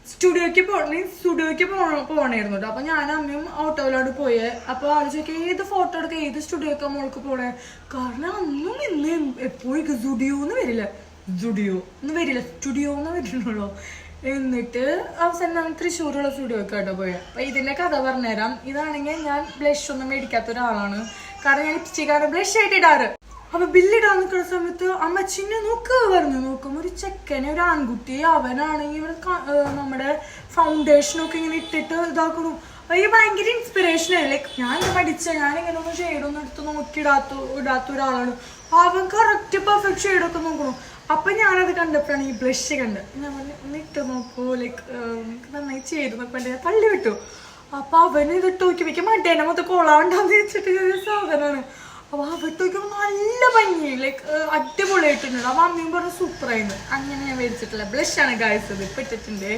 സ്റ്റുഡിയോക്ക് പോണായിരുന്നു കേട്ടോ. അപ്പൊ ഞാൻ അമ്മയും ഓട്ടോയിലോട്ട് പോയേ. അപ്പൊ ആള് ചോദിക്കുക ഏത് ഫോട്ടോ എടുക്കുക, ഏത് സ്റ്റുഡിയോക്കാ മോൾക്ക് പോണേ. കാരണം അന്നും ഇന്ന് എപ്പോഴും സ്റ്റുഡിയോന്ന് വരില്ല, സ്റ്റുഡിയോന്ന് വരുന്നുള്ളൂ. എന്നിട്ട് അവസാനം ഞാൻ തൃശ്ശൂരുള്ള സ്റ്റുഡിയോക്ക് കേട്ടോ പോയത്. അപ്പൊ ഇതിന്റെ കഥ പറഞ്ഞുതരാം. ഇതാണെങ്കിൽ ഞാൻ ബ്ലഷ് ഒന്നും മേടിക്കാത്ത ഒരാളാണ്. കാരണം ഞാൻ ലിപ്സ്റ്റിക്കാണ് ബ്ലഷ് ആയിട്ട് ഇടാറ്. അപ്പൊ ബില്ലിടാൻ നിൽക്കുന്ന സമയത്ത് അമ്മച്ചിനെ നോക്കും ഒരു ചെക്കനെ, ഒരു ആൺകുട്ടി. അവനാണെങ്കിൽ ഇവിടെ നമ്മുടെ ഫൗണ്ടേഷനൊക്കെ ഇങ്ങനെ ഇട്ടിട്ട് ഇതാക്കണം. ഈ ഭയങ്കര ഇൻസ്പിറേഷൻ ആയി. ലൈക്ക് ഞാൻ ഞാനിങ്ങനെ ഒന്നും ഷെയ്ഡൊന്നും എടുത്ത് നോക്കി ഇടാത്ത ഒരാളാണ്. അവൻ കറക്റ്റ് പെർഫെക്റ്റ് ഷെയ്ഡൊക്കെ നോക്കണം. അപ്പൊ ഞാനത് കണ്ടപ്പോഴാണ് ഈ ബ്ലഷ് കണ്ട്. ഞാൻ പറഞ്ഞു ഒന്ന് ഇട്ട് നോക്കൂ, ലൈക്ക് നന്നായി ചെയ്തു നോക്കുമ്പോ എന്റെ തള്ളി വിട്ടു. അപ്പൊ അവന് ഇതിട്ട് നോക്കി മറ്റേനെ മൊത്തം കൊളാണ്ടാന്ന് വെച്ചിട്ട് സാധനമാണ്. അപ്പൊ അവിടെ നല്ല ഭംഗി, ലൈക്ക് അടിപൊളിയായിട്ടുണ്ട്. അപ്പൊ അമ്മയും പറഞ്ഞ സൂപ്പറായിരുന്നു. അങ്ങനെ ഞാൻ മേടിച്ചിട്ടില്ല ബ്ലഷ് ആണ് ഗായ്സ്, ഇത് ഇട്ടിട്ടുണ്ട്.